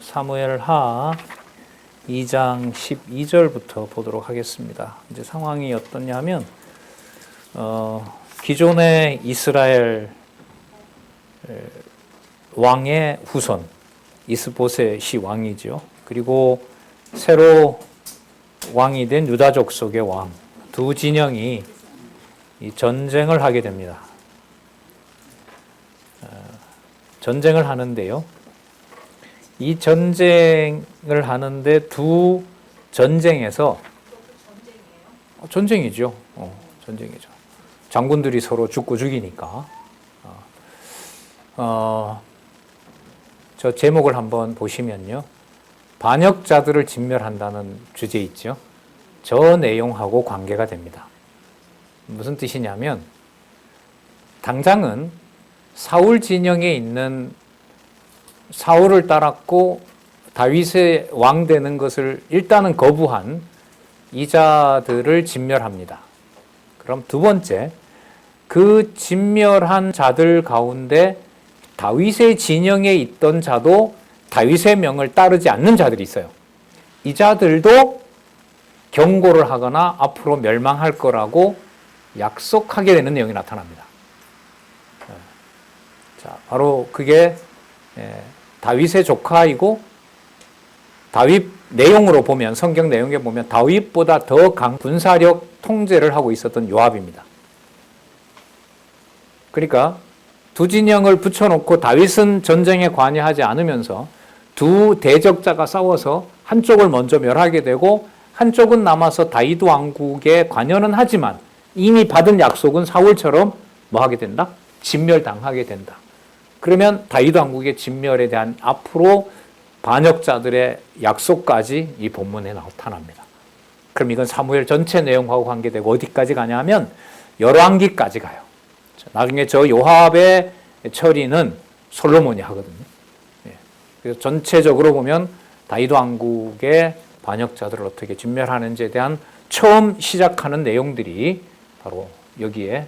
사무엘하 2장 12절부터 보도록 하겠습니다. 이제 상황이 어떠냐면 기존의 이스라엘 왕의 후손 이스보셋이 왕이죠. 그리고 새로 왕이 된 유다 족속의 왕 두 진영이 이 전쟁을 하게 됩니다. 전쟁을 하는데요. 이 전쟁을 하는데 두 전쟁에서 전쟁이죠. 전쟁이죠. 장군들이 서로 죽고 죽이니까. 저 제목을 한번 보시면요. 반역자들을 진멸한다는 주제 있죠. 저 내용하고 관계가 됩니다. 무슨 뜻이냐면 당장은 사울 진영에 있는 사울을 따랐고 다윗의 왕 되는 것을 일단은 거부한 이자들을 진멸합니다. 그럼 두 번째, 그 진멸한 자들 가운데 다윗의 진영에 있던 자도 다윗의 명을 따르지 않는 자들이 있어요. 이 자들도 경고를 하거나 앞으로 멸망할 거라고 약속하게 되는 내용이 나타납니다. 자, 바로 그게 다윗의 조카이고 다윗 내용으로 보면 성경 내용에 보면 다윗보다 더 강 군사력 통제를 하고 있었던 요압입니다. 그러니까 두 진영을 붙여놓고 다윗은 전쟁에 관여하지 않으면서 두 대적자가 싸워서 한쪽을 먼저 멸하게 되고 한쪽은 남아서 다윗 왕국에 관여는 하지만 이미 받은 약속은 사울처럼 뭐 하게 된다? 진멸당하게 된다. 그러면 다윗 왕국의 진멸에 대한 앞으로 반역자들의 약속까지 이 본문에 나타납니다. 그럼 이건 사무엘 전체 내용하고 관계되고 어디까지 가냐면 열왕기까지 가요. 나중에 저 요압의 처리는 솔로몬이 하거든요. 그래서 전체적으로 보면 다윗 왕국의 반역자들을 어떻게 진멸하는지에 대한 처음 시작하는 내용들이 바로 여기에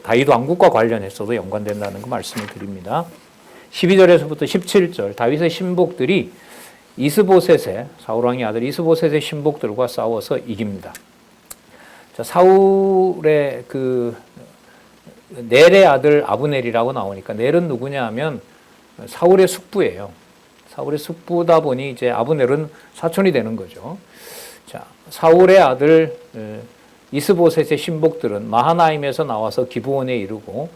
다윗 왕국과 관련해서도 연관된다는 거 말씀을 드립니다. 12절에서부터 17절 다윗의 신복들이 이스보셋의 사울왕의 아들 이스보셋의 신복들과 싸워서 이깁니다. 자, 사울의 그 넬의 아들 아브넬이라고 나오니까 넬은 누구냐 하면 사울의 숙부예요. 사울의 숙부다 보니 이제 아브넬은 사촌이 되는 거죠. 자, 사울의 아들 이스보셋의 신복들은 마하나임에서 나와서 기브온에 이르고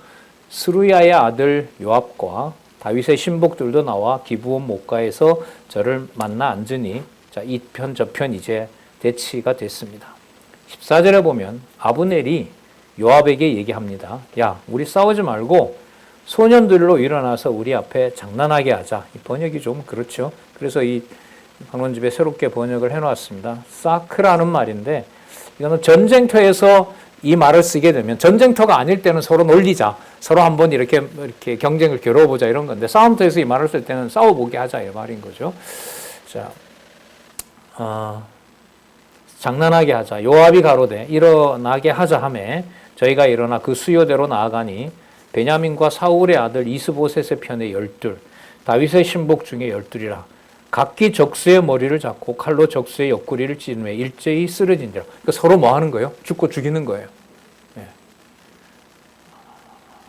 스루야의 아들 요압과 다윗의 신복들도 나와 기브온 목가에서 저를 만나 앉으니 자, 이 편 저 편 이제 대치가 됐습니다. 14절에 보면 아브넬이 요압에게 얘기합니다. 야, 우리 싸우지 말고 소년들로 일어나서 우리 앞에 장난하게 하자. 이 번역이 좀 그렇죠. 그래서 이 방론집에 새롭게 번역을 해놓았습니다. 사크라는 말인데 이거는 전쟁터에서 이 말을 쓰게 되면 전쟁터가 아닐 때는 서로 놀리자. 서로 한번 이렇게 경쟁을 겨뤄보자 이런 건데 싸움터에서 이 말을 쓸 때는 싸워보게 하자 이 말인 거죠. 자, 장난하게 하자. 요압이 가로되 일어나게 하자 하매 저희가 일어나 그 수요대로 나아가니 베냐민과 사울의 아들 이스보셋의 편에 12 다윗의 신복 중에 12이라 각기 적수의 머리를 잡고 칼로 적수의 옆구리를 찌르며 일제히 쓰러진지라. 그러니까 서로 뭐 하는 거예요? 죽고 죽이는 거예요. 네.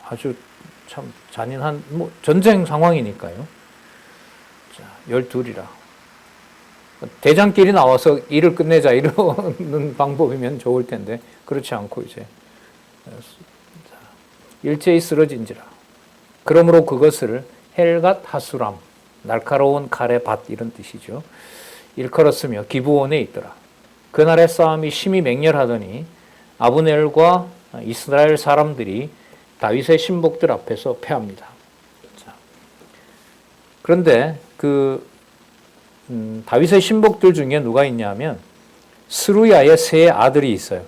아주 참 잔인한 전쟁 상황이니까요. 자, 12이라. 대장끼리 나와서 일을 끝내자 이러는 방법이면 좋을 텐데 그렇지 않고 이제 일제히 쓰러진지라. 그러므로 그것을 헬갓 하수람 날카로운 칼의 밭 이런 뜻이죠. 일컬었으며 기브온에 있더라. 그날의 싸움이 심히 맹렬하더니 아브넬과 이스라엘 사람들이 다윗의 신복들 앞에서 패합니다. 자, 그런데 다윗의 신복들 중에 누가 있냐면 스루야의 세 아들이 있어요.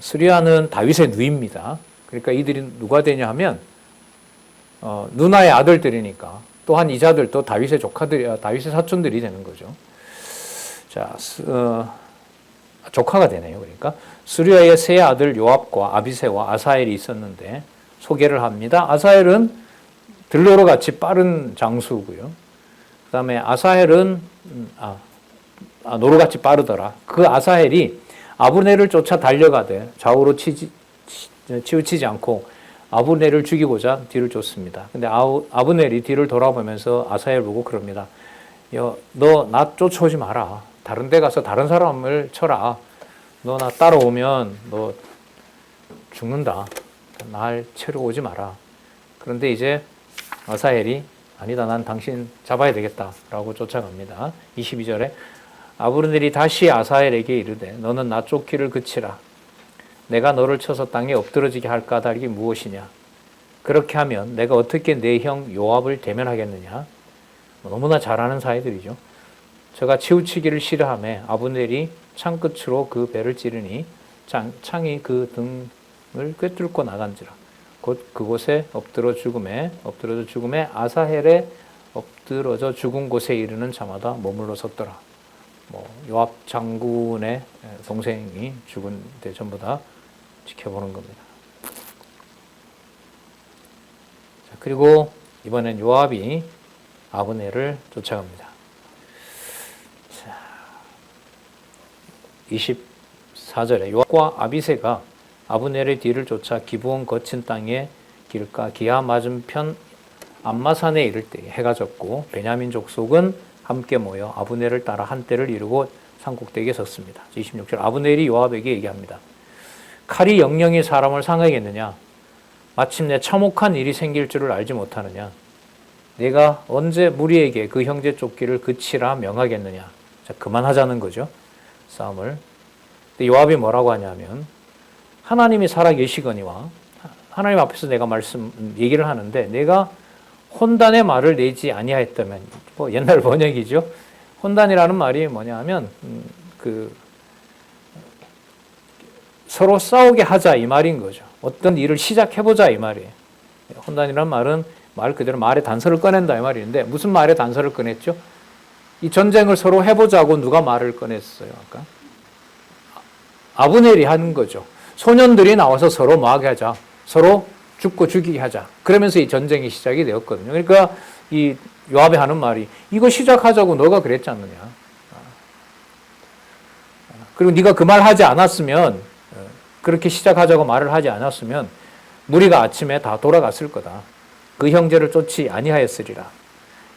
스루야는 다윗의 누이입니다. 그러니까 이들이 누가 되냐 하면 누나의 아들들이니까 또한 이자들도 다윗의 조카들이 다윗의 사촌들이 되는 거죠. 자, 조카가 되네요. 그러니까 스루야의 세 아들 요압과 아비새와 아사엘이 있었는데 소개를 합니다. 아사엘은 들러로 같이 빠른 장수고요. 그다음에 아사헬은 노루같이 빠르더라. 그 아사헬이 아브넬을 쫓아 달려가되 좌우로 치우치지 않고 아브넬을 죽이고자 뒤를 쫓습니다. 근데 아브넬이 뒤를 돌아보면서 아사헬 보고 그럽니다. 너 나 쫓아오지 마라. 다른 데 가서 다른 사람을 쳐라. 너 나 따라오면 너 죽는다. 날 치러 오지 마라. 그런데 이제 아사헬이 아니다. 난 당신 잡아야 되겠다. 라고 쫓아갑니다. 22절에 아브넬이 다시 아사헬에게 이르되 너는 나 쫓기를 그치라. 내가 너를 쳐서 땅에 엎드러지게 할 까닭이 무엇이냐. 그렇게 하면 내가 어떻게 내 형 요압을 대면하겠느냐. 너무나 잘 아는 사이들이죠. 저가 치우치기를 싫어하며 아브넬이 창끝으로 그 배를 찌르니 창이 그 등을 꿰뚫고 나간지라. 곧 그곳에 엎드러져 죽음에 아사헬에 엎드러져 죽은 곳에 이르는 자마다 머물러 섰더라. 요압 장군의 동생이 죽은 데 전부 다 지켜보는 겁니다. 자, 그리고 이번엔 요압이 아브넬을 쫓아갑니다. 자, 24절에 요압과 아비새가 아브넬의 뒤를 쫓아 기브온 거친 땅에 길가 기하 맞은편 암마산에 이를 때 해가 졌고 베냐민 족속은 함께 모여 아브넬을 따라 한때를 이루고 산꼭대기에 섰습니다. 26절 아브넬이 요압에게 얘기합니다. 칼이 영영이 사람을 상하겠느냐? 마침내 참혹한 일이 생길 줄을 알지 못하느냐? 내가 언제 무리에게 그 형제 쫓기를 그치라 명하겠느냐? 자, 그만하자는 거죠. 싸움을. 근데 요압이 뭐라고 하냐면 하나님이 살아계시거니와 하나님 앞에서 내가 얘기를 하는데 내가 혼단의 말을 내지 아니하였다면 옛날 번역이죠. 혼단이라는 말이 뭐냐면 서로 싸우게 하자 이 말인 거죠. 어떤 일을 시작해보자 이 말이에요. 혼단이라는 말은 말 그대로 말의 단서를 꺼낸다 이 말인데 무슨 말의 단서를 꺼냈죠? 이 전쟁을 서로 해보자고 누가 말을 꺼냈어요? 아까 아브넬이 하는 거죠. 소년들이 나와서 서로 뭐하게 하자. 서로 죽고 죽이게 하자. 그러면서 이 전쟁이 시작이 되었거든요. 그러니까 이 요압이 하는 말이 이거 시작하자고 너가 그랬지 않느냐. 그리고 네가 그 말 하지 않았으면 그렇게 시작하자고 말을 하지 않았으면 무리가 아침에 다 돌아갔을 거다. 그 형제를 쫓지 아니하였으리라.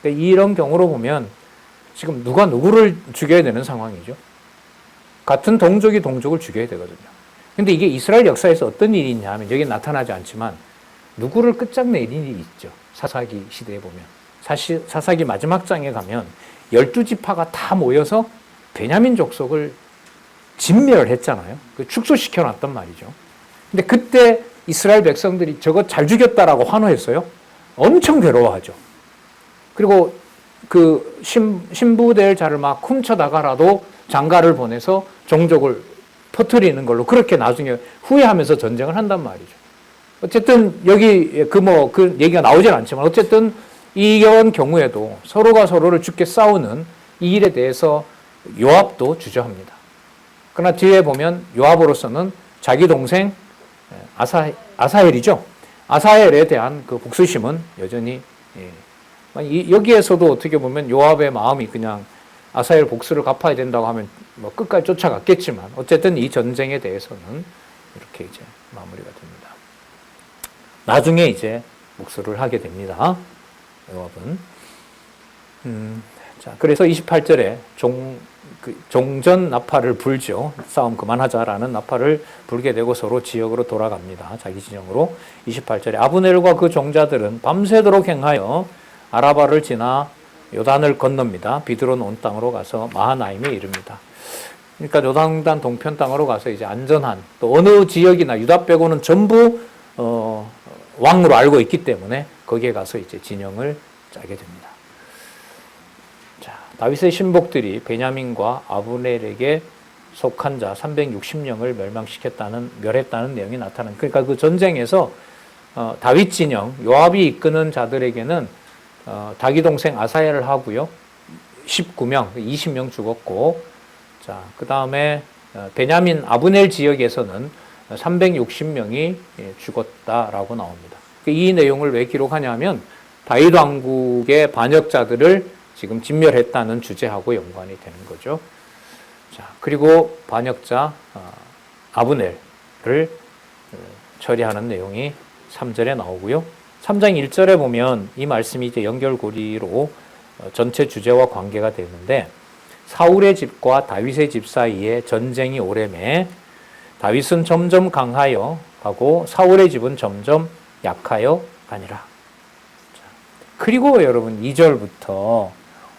그러니까 이런 경우로 보면 지금 누가 누구를 죽여야 되는 상황이죠. 같은 동족이 동족을 죽여야 되거든요. 근데 이게 이스라엘 역사에서 어떤 일이 있냐 하면 여기 나타나지 않지만 누구를 끝장내린 일이 있죠. 사사기 시대에 보면. 사사기 마지막 장에 가면 12지파가 다 모여서 베냐민 족속을 진멸했잖아요. 축소시켜 놨단 말이죠. 근데 그때 이스라엘 백성들이 저거 잘 죽였다라고 환호했어요. 엄청 괴로워하죠. 그리고 그 신부될 자를 막 훔쳐다가라도 장가를 보내서 종족을 퍼뜨리는 걸로 그렇게 나중에 후회하면서 전쟁을 한단 말이죠. 어쨌든 여기 그 얘기가 나오진 않지만 어쨌든 이런 경우에도 서로가 서로를 죽게 싸우는 이 일에 대해서 요압도 주저합니다. 그러나 뒤에 보면 요압으로서는 자기 동생 아사헬이죠. 아사헬에 대한 그 복수심은 여전히 여기에서도 어떻게 보면 요압의 마음이 그냥 아사헬 복수를 갚아야 된다고 하면 뭐 끝까지 쫓아갔겠지만 어쨌든 이 전쟁에 대해서는 이렇게 이제 마무리가 됩니다. 나중에 이제 복수를 하게 됩니다. 요압은. 자, 그래서 28절에 종전 나팔을 불죠. 싸움 그만하자라는 나팔을 불게 되고 서로 지역으로 돌아갑니다. 자기 진영으로. 28절에 아브넬과 그 종자들은 밤새도록 행하여 아라바를 지나 요단을 건넙니다. 비드론 온 땅으로 가서 마하나임에 이릅니다. 그러니까 요단강 동편 땅으로 가서 이제 안전한 또 어느 지역이나 유다 빼고는 전부 왕으로 알고 있기 때문에 거기에 가서 이제 진영을 짜게 됩니다. 자, 다윗의 신복들이 베냐민과 아브넬에게 속한 자 360명을 멸했다는 내용이 나타나는. 그러니까 그 전쟁에서 다윗 진영 요압이 이끄는 자들에게는 자기 동생 아사헬을 하고요. 19명, 20명 죽었고, 자, 그 다음에 베냐민 아브넬 지역에서는 360명이 죽었다라고 나옵니다. 이 내용을 왜 기록하냐면 다윗 왕국의 반역자들을 지금 진멸했다는 주제하고 연관이 되는 거죠. 자, 그리고 반역자 아브넬을 처리하는 내용이 3절에 나오고요. 3장 1절에 보면 이 말씀이 이제 연결고리로 전체 주제와 관계가 되는데, 사울의 집과 다윗의 집 사이에 전쟁이 오래매 다윗은 점점 강하여 가고 사울의 집은 점점 약하여 가니라. 그리고 여러분 2절부터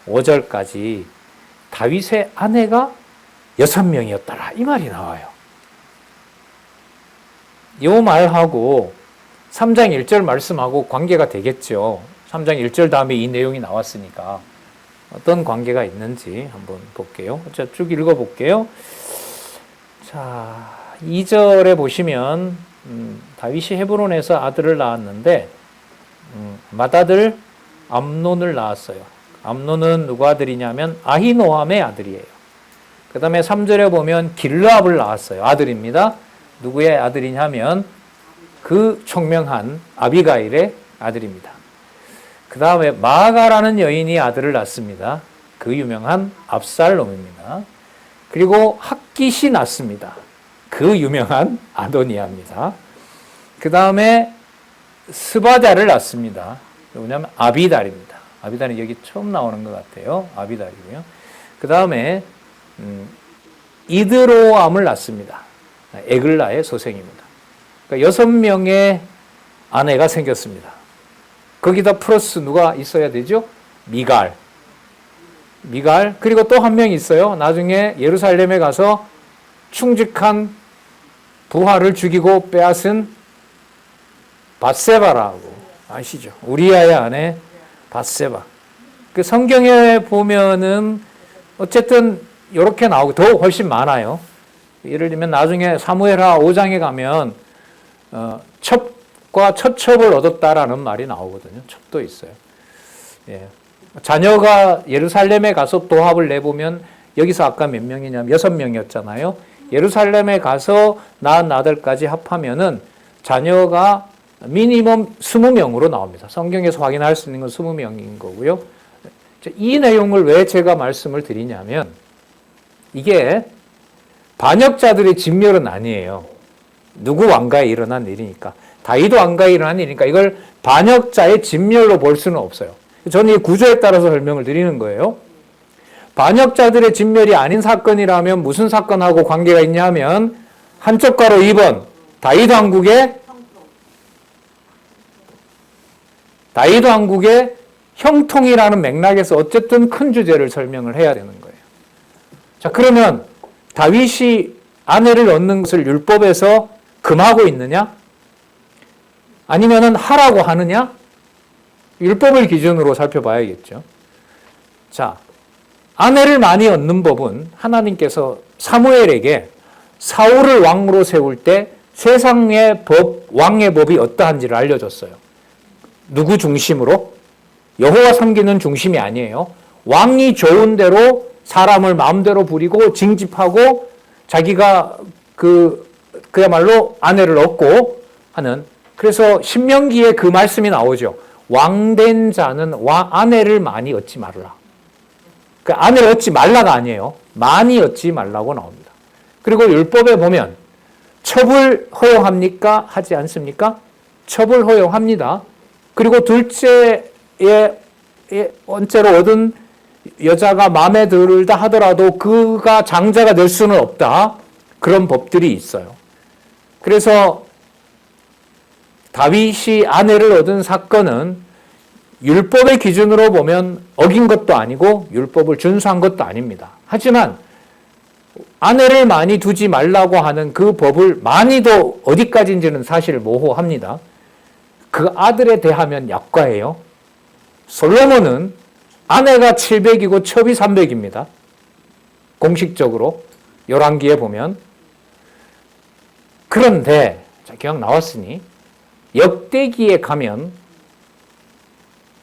5절까지 다윗의 아내가 6명이었더라 이 말이 나와요. 이 말하고 3장 1절 말씀하고 관계가 되겠죠. 3장 1절 다음에 이 내용이 나왔으니까 어떤 관계가 있는지 한번 볼게요. 자, 쭉 읽어볼게요. 자, 2절에 보시면 다윗이 헤브론에서 아들을 낳았는데 맏아들 암논을 낳았어요. 암논은 누구 아들이냐면 아히노함의 아들이에요. 그 다음에 3절에 보면 길르압을 낳았어요. 아들입니다. 누구의 아들이냐면 그 총명한 아비가일의 아들입니다. 그 다음에 마아가라는 여인이 아들을 낳습니다. 그 유명한 압살롬입니다. 그리고 핫깃이 낳습니다. 그 유명한 아도니아입니다. 그 다음에 스바다를 낳습니다. 누구냐면 아비달입니다. 아비달은 여기 처음 나오는 것 같아요. 아비달이고요. 그 다음에 이드로암을 낳습니다. 에글라의 소생입니다. 그러니까 6명의 아내가 생겼습니다. 거기다 플러스 누가 있어야 되죠? 미갈. 그리고 또 한 명 있어요. 나중에 예루살렘에 가서 충직한 부하를 죽이고 빼앗은 밧세바라고 아시죠? 우리아의 아내 밧세바. 그 성경에 보면은 어쨌든 이렇게 나오고 더 훨씬 많아요. 예를 들면 나중에 사무엘하 5장에 가면 첩과 처첩을 얻었다라는 말이 나오거든요. 첩도 있어요. 예. 자녀가 예루살렘에 가서 도합을 내보면 여기서 아까 몇 명이냐면 6명이었잖아요. 예루살렘에 가서 낳은 아들까지 합하면은 자녀가 미니멈 20명으로 나옵니다. 성경에서 확인할 수 있는 건 20명인 거고요. 이 내용을 왜 제가 말씀을 드리냐면 이게 반역자들의 진멸은 아니에요. 누구 왕가에 일어난 일이니까. 다윗 왕가에 일어난 일이니까 이걸 반역자의 진멸로 볼 수는 없어요. 저는 이 구조에 따라서 설명을 드리는 거예요. 반역자들의 진멸이 아닌 사건이라면 무슨 사건하고 관계가 있냐면 한쪽 가로 2번 다윗 왕국의 형통이라는 맥락에서 어쨌든 큰 주제를 설명을 해야 되는 거예요. 자, 그러면 다윗이 아내를 얻는 것을 율법에서 금하고 있느냐? 아니면은 하라고 하느냐? 율법을 기준으로 살펴봐야겠죠. 자, 아내를 많이 얻는 법은 하나님께서 사무엘에게 사울을 왕으로 세울 때 세상의 법, 왕의 법이 어떠한지를 알려줬어요. 누구 중심으로? 여호와 섬기는 중심이 아니에요. 왕이 좋은 대로 사람을 마음대로 부리고 징집하고 자기가 그야말로 아내를 얻고 하는, 그래서 신명기에 그 말씀이 나오죠. 왕된 자는 아내를 많이 얻지 말라. 그 아내를 얻지 말라가 아니에요. 많이 얻지 말라고 나옵니다. 그리고 율법에 보면 첩을 허용합니까? 하지 않습니까? 첩을 허용합니다. 그리고 둘째에 번째로 얻은 여자가 마음에 들다 하더라도 그가 장자가 될 수는 없다. 그런 법들이 있어요. 그래서 다윗이 아내를 얻은 사건은 율법의 기준으로 보면 어긴 것도 아니고 율법을 준수한 것도 아닙니다. 하지만 아내를 많이 두지 말라고 하는 그 법을 많이도 어디까지인지는 사실 모호합니다. 그 아들에 대하면 약과예요. 솔로몬은 아내가 700이고 첩이 300입니다. 공식적으로 열왕기에 보면. 그런데 기왕 나왔으니 역대기에 가면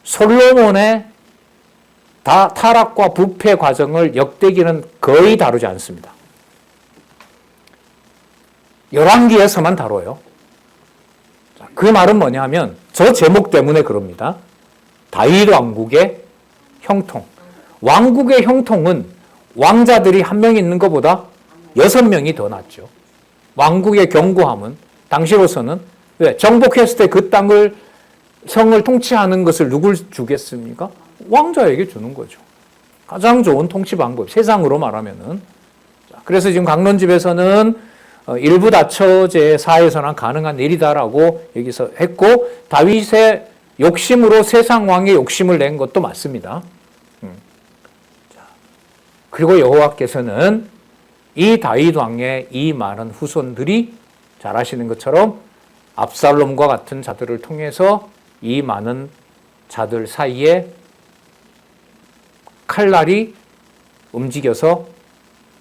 솔로몬의 타락과 부패 과정을 역대기는 거의 다루지 않습니다. 열왕기에서만 다뤄요. 그 말은 뭐냐 하면 저 제목 때문에 그럽니다. 다윗 왕국의 형통. 왕국의 형통은 왕자들이 한 명 있는 것보다 6명이 더 낫죠. 왕국의 견고함은 당시로서는 왜? 정복했을 때 그 땅을 성을 통치하는 것을 누굴 주겠습니까? 왕자에게 주는 거죠. 가장 좋은 통치 방법, 세상으로 말하면은. 그래서 지금 강론집에서는 일부 다처제 사에서는 가능한 일이다라고 여기서 했고, 다윗의 욕심으로 세상 왕의 욕심을 낸 것도 맞습니다. 그리고 여호와께서는 이 다윗 왕의 이 많은 후손들이 잘 아시는 것처럼 압살롬과 같은 자들을 통해서 이 많은 자들 사이에 칼날이 움직여서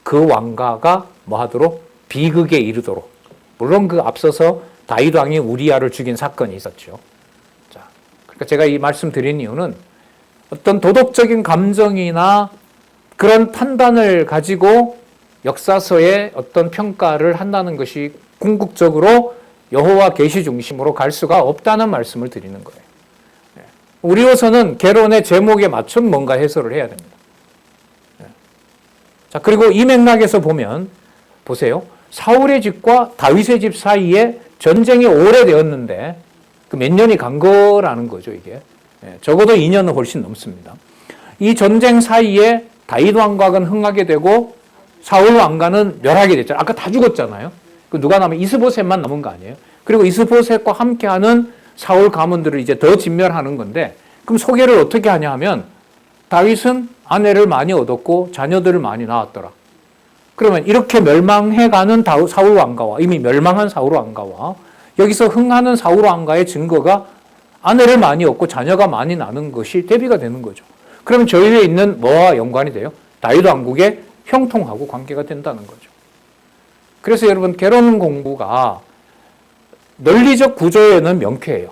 그 왕가가 뭐하도록 비극에 이르도록, 물론 그 앞서서 다윗 왕이 우리야를 죽인 사건이 있었죠. 자, 그러니까 제가 이 말씀 드린 이유는 어떤 도덕적인 감정이나 그런 판단을 가지고 역사서에 어떤 평가를 한다는 것이 궁극적으로 여호와 계시 중심으로 갈 수가 없다는 말씀을 드리는 거예요. 우리로서는 개론의 제목에 맞춘 뭔가 해설을 해야 됩니다. 자, 그리고 이 맥락에서 보면 보세요. 사울의 집과 다윗의 집 사이에 전쟁이 오래되었는데 그 몇 년이 간 거라는 거죠, 이게. 적어도 2년은 훨씬 넘습니다. 이 전쟁 사이에 다윗 왕각은 흥하게 되고 사울 왕가는 멸하게 됐잖아요. 아까 다 죽었잖아요. 그 누가 남아? 이스보셋만 남은 거 아니에요? 그리고 이스보셋과 함께하는 사울 가문들을 이제 더 진멸하는 건데, 그럼 소개를 어떻게 하냐 하면 다윗은 아내를 많이 얻었고 자녀들을 많이 낳았더라. 그러면 이렇게 멸망해가는 사울 왕가와 이미 멸망한 사울 왕가와 여기서 흥하는 사울 왕가의 증거가 아내를 많이 얻고 자녀가 많이 나는 것이 대비가 되는 거죠. 그럼 저 위에 있는 뭐와 연관이 돼요? 다윗 왕국의 형통하고 관계가 된다는 거죠. 그래서 여러분, 개론 공부가 논리적 구조에는 명쾌해요.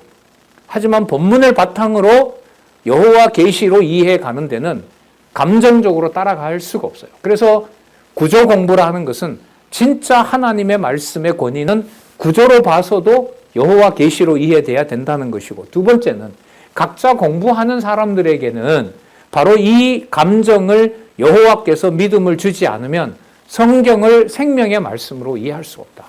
하지만 본문을 바탕으로 여호와 계시로 이해해 가는 데는 감정적으로 따라갈 수가 없어요. 그래서 구조 공부라 하는 것은 진짜 하나님의 말씀의 권위는 구조로 봐서도 여호와 계시로 이해돼야 된다는 것이고, 두 번째는 각자 공부하는 사람들에게는 바로 이 감정을 여호와께서 믿음을 주지 않으면 성경을 생명의 말씀으로 이해할 수 없다.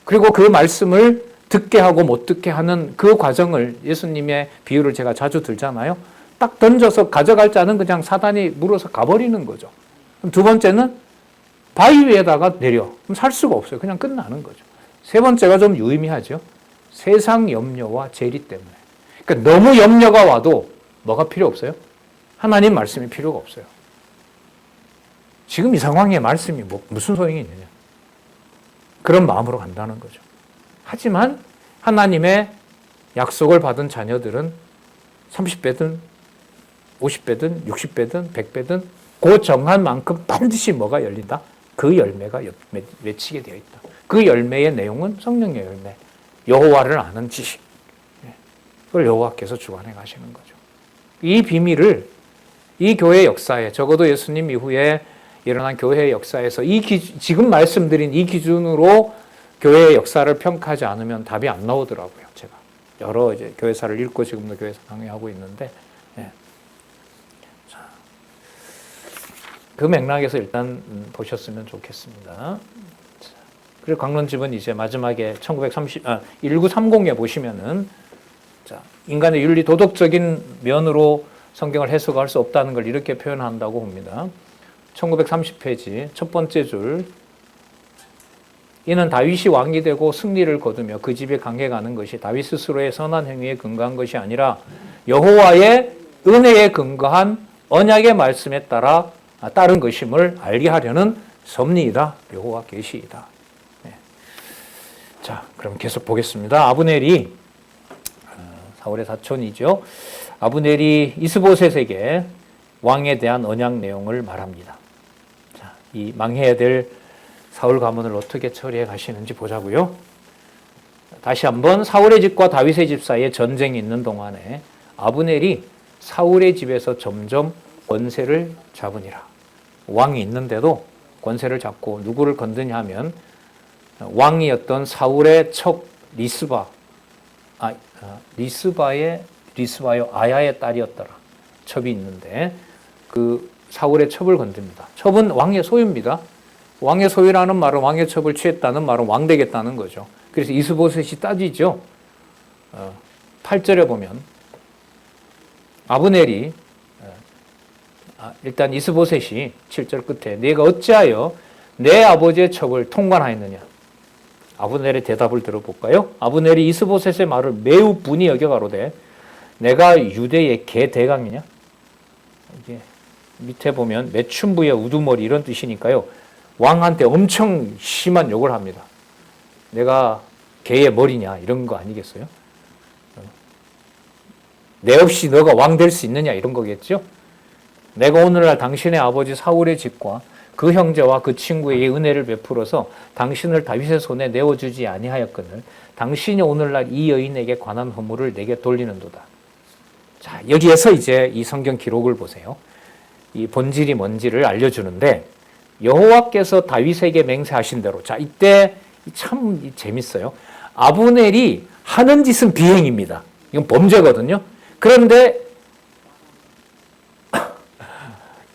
그리고 그 말씀을 듣게 하고 못 듣게 하는 그 과정을, 예수님의 비유를 제가 자주 들잖아요. 딱 던져서 가져갈 자는 그냥 사단이 물어서 가버리는 거죠. 그럼 두 번째는 바위 위에다가 내려. 그럼 살 수가 없어요. 그냥 끝나는 거죠. 세 번째가 좀 유의미하죠. 세상 염려와 재리 때문에. 그러니까 너무 염려가 와도 뭐가 필요 없어요? 하나님 말씀이 필요가 없어요. 지금 이 상황에 말씀이 무슨 소용이 있느냐. 그런 마음으로 간다는 거죠. 하지만 하나님의 약속을 받은 자녀들은 30배든 50배든 60배든 100배든 그 정한 만큼 반드시 뭐가 열린다? 그 열매가 맺히게 되어 있다. 그 열매의 내용은 성령의 열매, 여호와를 아는 지식. 그걸 여호와께서 주관해 가시는 거죠. 이 비밀을 이 교회 역사에, 적어도 예수님 이후에 일어난 교회의 역사에서 지금 말씀드린 이 기준으로 교회의 역사를 평가하지 않으면 답이 안 나오더라고요. 제가 여러 이제 교회사를 읽고 지금도 교회사 강의하고 있는데, 자, 그 맥락에서 일단 보셨으면 좋겠습니다. 그리고 강론집은 이제 마지막에 1930에 보시면은, 자, 인간의 윤리 도덕적인 면으로 성경을 해석할 수 없다는 걸 이렇게 표현한다고 봅니다. 1930페이지 첫 번째 줄, 이는 다윗이 왕이 되고 승리를 거두며 그 집에 강해가는 것이 다윗 스스로의 선한 행위에 근거한 것이 아니라 여호와의 은혜에 근거한 언약의 말씀에 따른 것임을 알게 하려는 섭리이다. 여호와 계시이다. 네. 자, 그럼 계속 보겠습니다. 아브넬이 사울의 사촌이죠. 아브넬이 이스보셋에게 왕에 대한 언약 내용을 말합니다. 자, 이 망해야 될 사울 가문을 어떻게 처리해 가시는지 보자고요. 다시 한번 사울의 집과 다윗의 집 사이에 전쟁이 있는 동안에 아브넬이 사울의 집에서 점점 권세를 잡으니라. 왕이 있는데도 권세를 잡고 누구를 건드냐 하면 왕이었던 사울의 척 리스바요 아야의 딸이었더라. 첩이 있는데 그 사울의 첩을 건듭니다. 첩은 왕의 소유입니다. 왕의 소유라는 말은 왕의 첩을 취했다는 말은 왕 되겠다는 거죠. 그래서 이스보셋이 따지죠. 8절에 보면 아브넬이 일단 이스보셋이 7절 끝에 네가 어찌하여 내 아버지의 첩을 통관하였느냐. 아브넬의 대답을 들어볼까요? 아브넬이 이스보셋의 말을 매우 분이 여겨 가로되 내가 유대의 개 대강이냐? 이게 밑에 보면 매춘부의 우두머리 이런 뜻이니까요. 왕한테 엄청 심한 욕을 합니다. 내가 개의 머리냐 이런 거 아니겠어요? 내 없이 너가 왕 될 수 있느냐 이런 거겠죠? 내가 오늘날 당신의 아버지 사울의 집과 그 형제와 그 친구에게 은혜를 베풀어서 당신을 다윗의 손에 내어주지 아니하였거늘 당신이 오늘날 이 여인에게 관한 허물을 내게 돌리는도다. 자, 여기에서 이제 이 성경 기록을 보세요. 이 본질이 뭔지를 알려주는데 여호와께서 다윗에게 맹세하신 대로 자 이때 참 재밌어요. 아브넬이 하는 짓은 비행입니다. 이건 범죄거든요. 그런데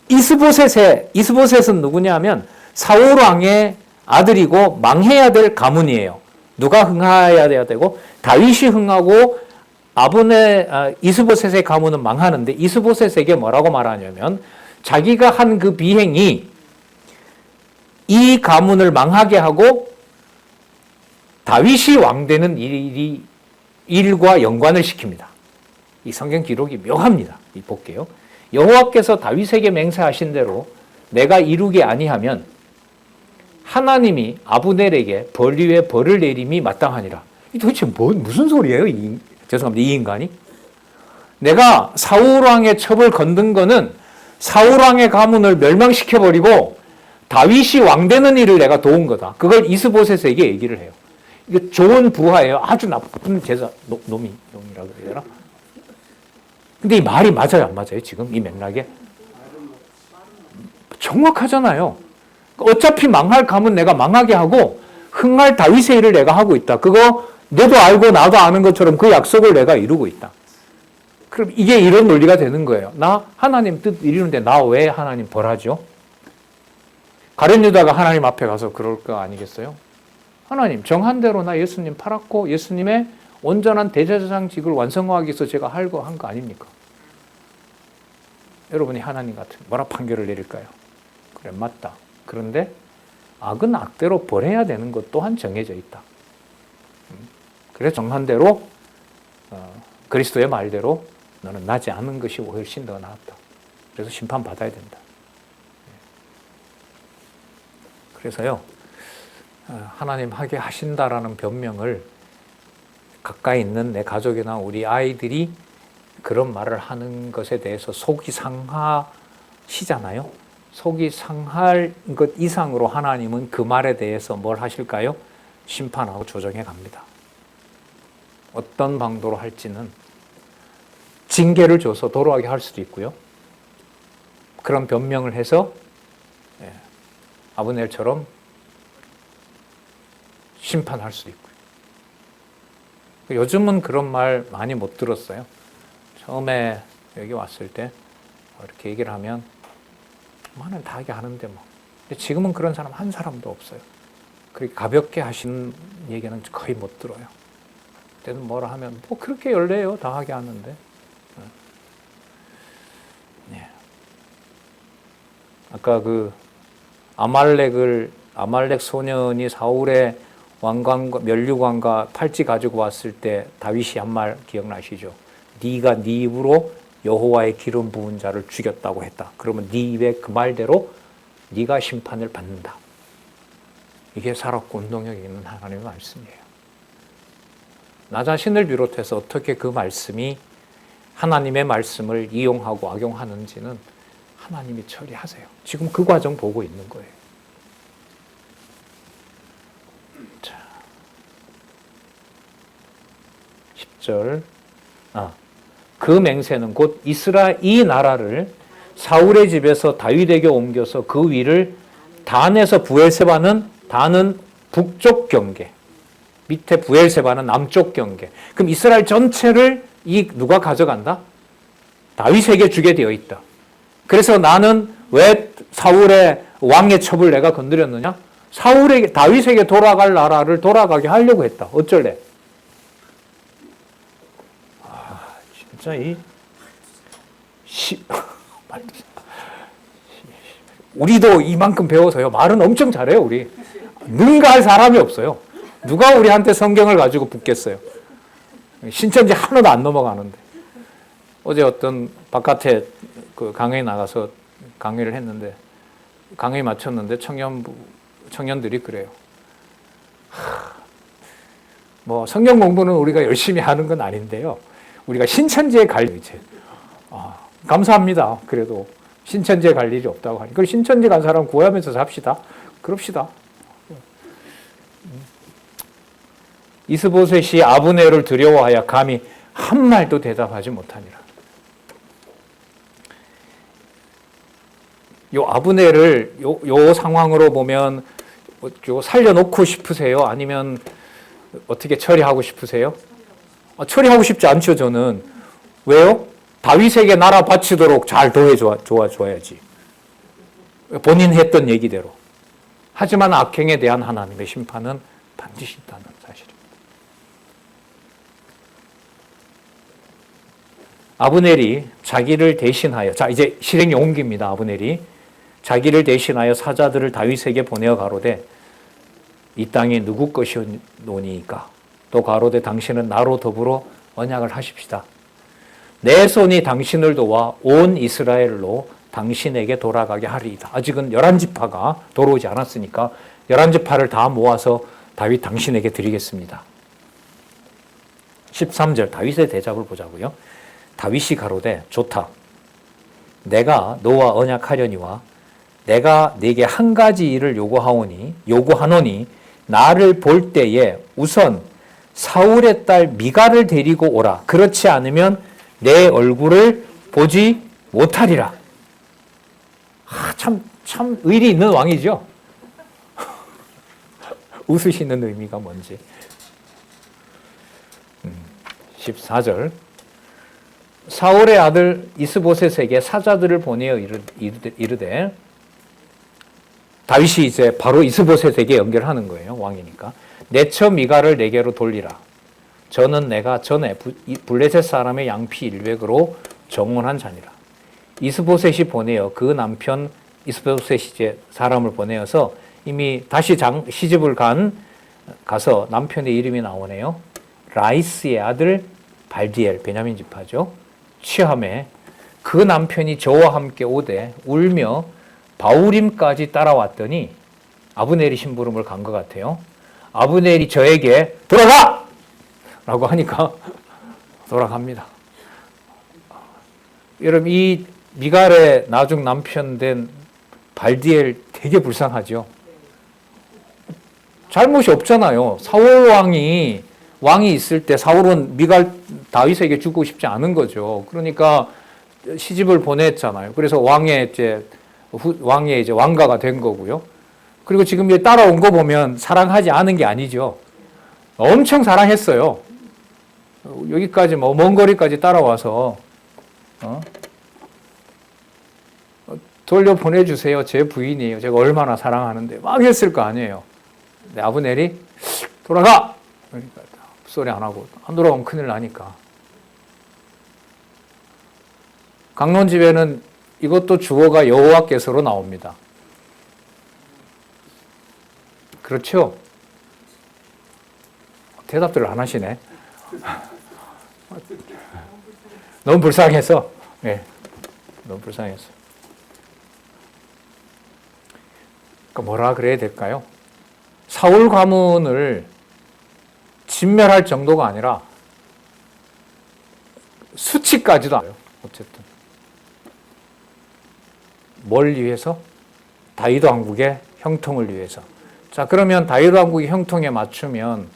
이스보셋은 누구냐 하면 사울 왕의 아들이고 망해야 될 가문이에요. 누가 흥하여야 되고 다윗이 흥하고 이스보셋의 가문은 망하는데 이스보셋에게 뭐라고 말하냐면 자기가 한 그 비행이 이 가문을 망하게 하고 다윗이 왕되는 일과 연관을 시킵니다. 이 성경 기록이 묘합니다. 볼게요. 여호와께서 다윗에게 맹세하신 대로 내가 이루게 아니하면 하나님이 아브넬에게 벌 위에 벌을 내림이 마땅하니라. 도대체 무슨 소리예요? 죄송합니다. 이 인간이? 내가 사울왕의 첩을 건든 거는 사울왕의 가문을 멸망시켜버리고 다윗이 왕되는 일을 내가 도운 거다. 그걸 이스보셋에게 얘기를 해요. 이게 좋은 부하예요. 아주 나쁜 제자, 놈이라고 해야 되나? 근데 이 말이 맞아요, 안 맞아요? 지금 이 맥락에? 정확하잖아요. 어차피 망할 가문 내가 망하게 하고 흥할 다윗의 일을 내가 하고 있다. 그거 너도 알고 나도 아는 것처럼 그 약속을 내가 이루고 있다. 그럼 이게 이런 논리가 되는 거예요. 나 하나님 뜻 이루는데 나 왜 하나님 벌하죠? 가룟 유다가 하나님 앞에 가서 그럴 거 아니겠어요? 하나님 정한 대로 나 예수님 팔았고 예수님의 온전한 대제사장직을 완성하기 위해서 제가 한 거 아닙니까? 여러분이 하나님 같은 뭐라 판결을 내릴까요? 그래 맞다. 그런데 악은 악대로 벌해야 되는 것 또한 정해져 있다. 그래서 정한 대로 그리스도의 말대로 너는 나지 않은 것이 훨씬 더 나았다. 그래서 심판받아야 된다. 그래서요 하나님 하게 하신다라는 변명을 가까이 있는 내 가족이나 우리 아이들이 그런 말을 하는 것에 대해서 속이 상하시잖아요. 속이 상할 것 이상으로 하나님은 그 말에 대해서 뭘 하실까요? 심판하고 조정해 갑니다. 어떤 방도로 할지는 징계를 줘서 돌아가게 할 수도 있고요. 그런 변명을 해서 아브넬처럼 심판할 수도 있고요. 요즘은 그런 말 많이 못 들었어요. 처음에 여기 왔을 때 이렇게 얘기를 하면 하나님 다 하게 하는데 뭐. 근데 지금은 그런 사람 한 사람도 없어요. 그렇게 가볍게 하시는 얘기는 거의 못 들어요. 그때는 뭐라 하면 뭐 그렇게 열래요. 다 하게 하는데. 네. 아까 그 아말렉 소년이 사울의 왕관과 면류관과 팔찌 가지고 왔을 때 다윗이 한 말 기억나시죠? 네가 네 입으로 여호와의 기름 부은 자를 죽였다고 했다. 그러면 네 입에 그 말대로 네가 심판을 받는다. 이게 살았고 운동력이 있는 하나님의 말씀이에요. 나 자신을 비롯해서 어떻게 그 말씀이 하나님의 말씀을 이용하고 악용하는지는 하나님이 처리하세요. 지금 그 과정 보고 있는 거예요. 자, 10절. 그 맹세는 곧 이 나라를 사울의 집에서 다윗에게 옮겨서 그 위를 단에서 부엘세바는 단은 북쪽 경계, 밑에 부엘세바는 남쪽 경계. 그럼 이스라엘 전체를 누가 가져간다? 다윗에게 주게 되어 있다. 그래서 나는 왜 사울의 왕의 첩을 내가 건드렸느냐? 다윗에게 돌아갈 나라를 돌아가게 하려고 했다. 어쩔래? 진짜 우리도 이만큼 배워서요. 말은 엄청 잘해요, 우리. 능가할 사람이 없어요. 누가 우리한테 성경을 가지고 붙겠어요? 신천지 하나도 안 넘어가는데. 어제 어떤 바깥에 그 강의에 나가서 강의를 했는데, 강의 마쳤는데 청년들이 그래요. 뭐 성경 공부는 우리가 열심히 하는 건 아닌데요. 우리가 신천지에 갈 이제 감사합니다. 그래도 신천지에 갈 일이 없다고 하니. 그럼 신천지 간 사람 구하면서 삽시다. 그럽시다. 이스보셋이 아브넬을 두려워하여 감히 한 말도 대답하지 못하니라. 요 아브넬을 요 상황으로 보면 살려놓고 싶으세요? 아니면 어떻게 처리하고 싶으세요? 처리하고 싶지 않죠, 저는. 왜요? 다윗에게 나라 바치도록 잘 도와줘야지. 본인 했던 얘기대로. 하지만 악행에 대한 하나님의 심판은 반드시 있다는 사실입니다. 아브넬이 자기를 대신하여, 자 이제 실행에 옮깁니다. 아브넬이 자기를 대신하여 사자들을 다윗에게 보내어 가로되 이 땅이 누구 것이오니까 또 가로되 당신은 나로 더불어 언약을 하십시다. 내 손이 당신을 도와 온 이스라엘로 당신에게 돌아가게 하리이다. 아직은 11지파가 돌아오지 않았으니까 11지파를 다 모아서 다윗 당신에게 드리겠습니다. 13절 다윗의 대답을 보자고요. 다윗이 가로되 좋다. 내가 너와 언약하려니와 내가 네게 한 가지 일을 요구하노니 나를 볼 때에 우선 사울의 딸 미갈을 데리고 오라. 그렇지 않으면 내 얼굴을 보지 못하리라. 참 의리 있는 왕이죠. 웃으시는 의미가 뭔지. 14절 사울의 아들 이스보셋에게 사자들을 보내어 이르되 다윗이 이제 바로 이스보셋에게 연결하는 거예요. 왕이니까. 내 처 미갈을 내게로 돌리라. 저는 내가 전에 블레셋 사람의 양피 100으로 정원한 자니라. 이스보셋이 보내어 그 남편 이스보셋이 이제 사람을 보내어서 이미 다시 시집을 가서 남편의 이름이 나오네요. 라이스의 아들 발디엘, 베냐민 지파죠. 취함에 그 남편이 저와 함께 오되 울며 바우림까지 따라왔더니 아브넬이 심부름을 간 것 같아요. 아브넬이 저에게 돌아가! 라고 하니까 돌아갑니다. 여러분 이 미갈의 나중 남편 된 발디엘 되게 불쌍하죠. 잘못이 없잖아요. 사울 왕이 있을 때 사울은 미갈 다윗에게 주고 싶지 않은 거죠. 그러니까 시집을 보냈잖아요. 그래서 왕의 이제 왕가가 된 거고요. 그리고 지금 따라온 거 보면 사랑하지 않은 게 아니죠. 엄청 사랑했어요. 여기까지 먼 거리까지 따라와서 돌려 보내주세요. 제 부인이에요. 제가 얼마나 사랑하는데 막 했을 거 아니에요. 근데 아브넬이 돌아가! 그러니까 소리 안 하고 안 돌아오면 큰일 나니까. 강론집에는 이것도 주어가 여호와께서로 나옵니다. 그렇죠? 대답들을 안 하시네. 너무 불쌍해서. 네, 너무 불쌍해서. 그러니까 뭐라 그래야 될까요? 사울 가문을 진멸할 정도가 아니라 수치까지도 안 해요. 어쨌든. 뭘 위해서? 다윗 왕국의 형통을 위해서. 자, 그러면 다윗 왕국의 형통에 맞추면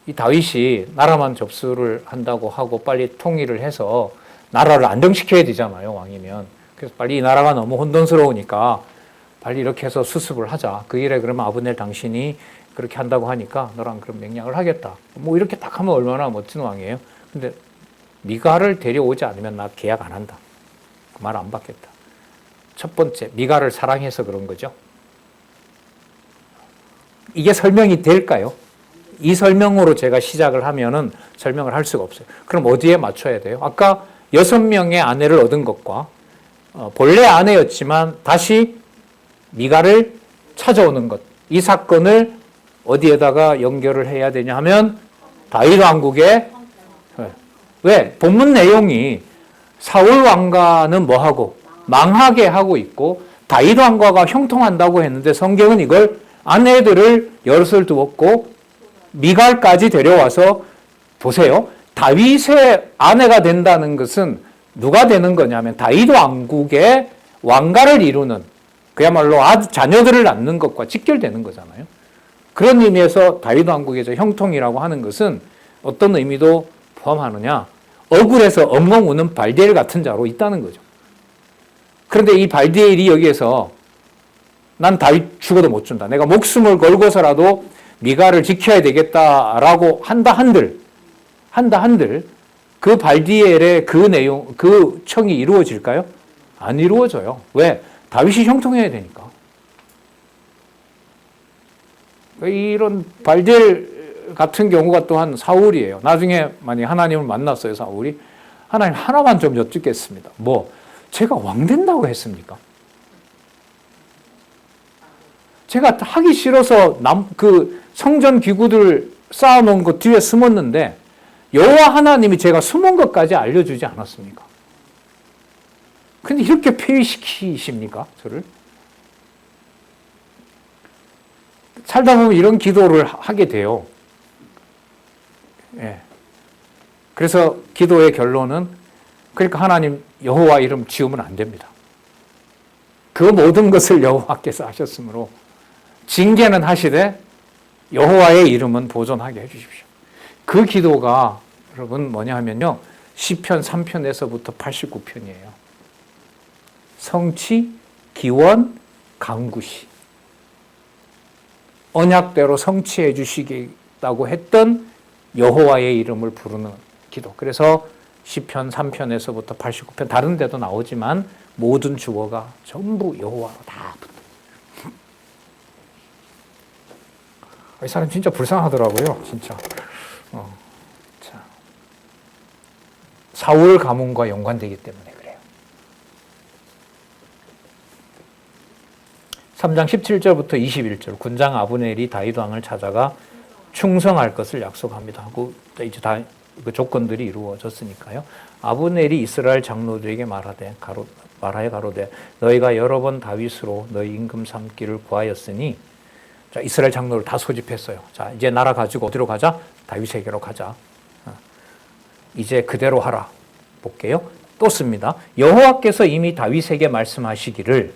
이 다윗이 나라만 접수를 한다고 하고 빨리 통일을 해서 나라를 안정시켜야 되잖아요, 왕이면. 그래서 빨리 이 나라가 너무 혼돈스러우니까 빨리 이렇게 해서 수습을 하자. 그 일에 그러면 아브넬 당신이 그렇게 한다고 하니까 너랑 그럼 맹약을 하겠다. 뭐 이렇게 딱 하면 얼마나 멋진 왕이에요. 근데 미갈을 데려오지 않으면 나 계약 안 한다. 그 말 안 받겠다. 첫 번째, 미갈을 사랑해서 그런 거죠. 이게 설명이 될까요? 이 설명으로 제가 시작을 하면은 설명을 할 수가 없어요. 그럼 어디에 맞춰야 돼요? 아까 6명의 아내를 얻은 것과 본래 아내였지만 다시 미갈을 찾아오는 것. 이 사건을 어디에다가 연결을 해야 되냐 하면 다윗 왕국에 왜? 본문 내용이 사울 왕가는 뭐하고? 망하게 하고 있고 다윗 왕가가 형통한다고 했는데 성경은 이걸 아내들을 여럿을 두었고 미갈까지 데려와서 보세요. 다윗의 아내가 된다는 것은 누가 되는 거냐면 다윗 왕국의 왕가를 이루는 그야말로 아주 자녀들을 낳는 것과 직결되는 거잖아요. 그런 의미에서 다윗 왕국에서 형통이라고 하는 것은 어떤 의미도 포함하느냐? 억울해서 엉엉 우는 발디엘 같은 자로 있다는 거죠. 그런데 이 발디엘이 여기에서 난 다윗 죽어도 못 준다. 내가 목숨을 걸고서라도 미갈을 지켜야 되겠다라고 한다 한들 그 발디엘의 그 내용, 그 청이 이루어질까요? 안 이루어져요. 왜? 다윗이 형통해야 되니까. 이런 발디엘 같은 경우가 또한 사울이에요. 나중에 만약 하나님을 만났어요, 사울이. 하나님 하나만 좀 여쭙겠습니다. 제가 왕 된다고 했습니까? 제가 하기 싫어서 그 성전 기구들 쌓아놓은 것 뒤에 숨었는데 여호와 하나님이 제가 숨은 것까지 알려주지 않았습니까? 근데 이렇게 폐위시키십니까? 저를? 살다 보면 이런 기도를 하게 돼요. 예. 그래서 기도의 결론은 그러니까 하나님 여호와 이름 지으면 안 됩니다. 그 모든 것을 여호와께서 하셨으므로 징계는 하시되 여호와의 이름은 보존하게 해주십시오. 그 기도가 여러분 뭐냐 하면요. 시편 3편에서부터 89편이에요. 성취, 기원, 강구시. 언약대로 성취해 주시겠다고 했던 여호와의 이름을 부르는 기도. 그래서 시편 3편에서부터 89편 다른 데도 나오지만 모든 주어가 전부 여호와로 다 붙어요. 이 사람 진짜 불쌍하더라고요. 진짜. 자. 사울 가문과 연관되기 때문에 그래요. 3장 17절부터 21절 군장 아브넬이 다윗 왕을 찾아가 충성할 것을 약속합니다. 하고 이제 다 그 조건들이 이루어졌으니까요. 아브넬이 이스라엘 장로들에게 말하여 가로되 너희가 여러 번 다윗으로 너희 임금 삼기를 구하였으니 자, 이스라엘 장로를 다 소집했어요. 자, 이제 나라 가지고 어디로 가자? 다윗에게로 가자. 이제 그대로 하라. 볼게요. 또 씁니다. 여호와께서 이미 다윗에게 말씀하시기를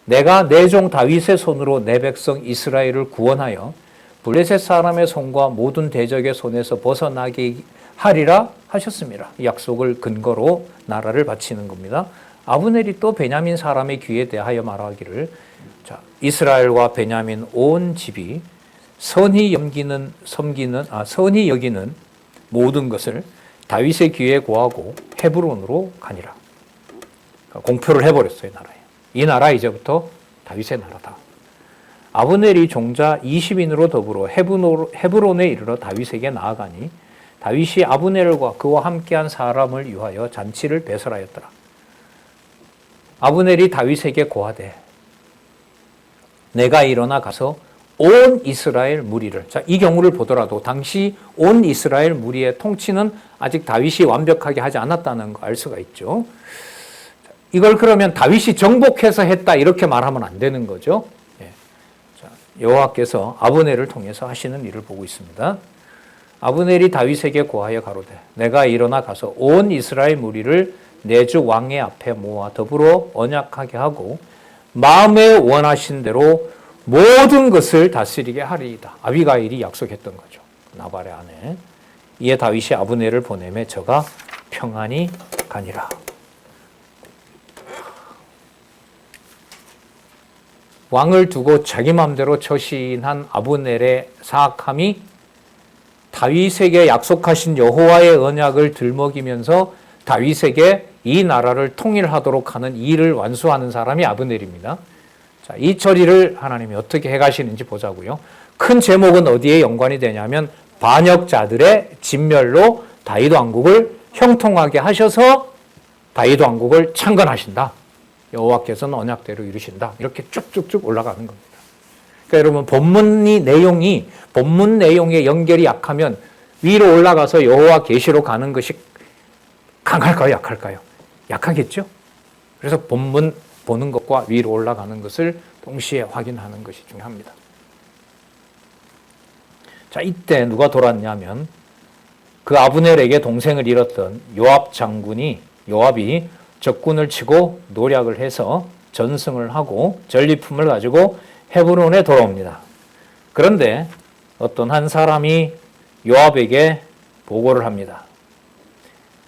내가 내 종 다윗의 손으로 내 백성 이스라엘을 구원하여 블레셋 사람의 손과 모든 대적의 손에서 벗어나게 하리라 하셨습니다. 이 약속을 근거로 나라를 바치는 겁니다. 아브넬이 또 베냐민 사람의 귀에 대하여 말하기를 자, 이스라엘과 베냐민 온 집이 선히 여기는 모든 것을 다윗의 귀에 고하고 헤브론으로 가니라. 그러니까 공표를 해버렸어요, 나라에. 이 나라 이제부터 다윗의 나라다. 아브넬이 종자 20인으로 더불어 헤브론에 이르러 다윗에게 나아가니 다윗이 아브넬과 그와 함께한 사람을 위하여 잔치를 배설하였더라. 아브넬이 다윗에게 고하되 내가 일어나 가서 온 이스라엘 무리를 자, 이 경우를 보더라도 당시 온 이스라엘 무리의 통치는 아직 다윗이 완벽하게 하지 않았다는 거 알 수가 있죠. 이걸 그러면 다윗이 정복해서 했다 이렇게 말하면 안 되는 거죠. 여호와께서 아브넬을 통해서 하시는 일을 보고 있습니다. 아브넬이 다윗에게 고하여 가로되 내가 일어나 가서 온 이스라엘 무리를 내 주 왕의 앞에 모아 더불어 언약하게 하고 마음에 원하신 대로 모든 것을 다스리게 하리이다. 아비가일이 약속했던 거죠. 나발의 아내. 이에 다윗이 아브넬을 보내매 저가 평안히 가니라. 왕을 두고 자기 마음대로 처신한 아브넬의 사악함이 다윗에게 약속하신 여호와의 언약을 들먹이면서 다윗에게 이 나라를 통일하도록 하는 일을 완수하는 사람이 아브넬입니다. 자, 이 처리를 하나님이 어떻게 해가시는지 보자고요. 큰 제목은 어디에 연관이 되냐면 반역자들의 진멸로 다윗 왕국을 형통하게 하셔서 다윗 왕국을 창건하신다. 여호와께서는 언약대로 이루신다. 이렇게 쭉쭉쭉 올라가는 겁니다. 그러니까 여러분 본문 내용의 연결이 약하면 위로 올라가서 여호와 계시로 가는 것이 강할까요? 약할까요? 약하겠죠? 그래서 본문 보는 것과 위로 올라가는 것을 동시에 확인하는 것이 중요합니다. 자, 이때 누가 돌았냐면 그 아브넬에게 동생을 잃었던 요압이 적군을 치고 노략을 해서 전승을 하고 전리품을 가지고 헤브론에 돌아옵니다. 그런데 어떤 한 사람이 요압에게 보고를 합니다.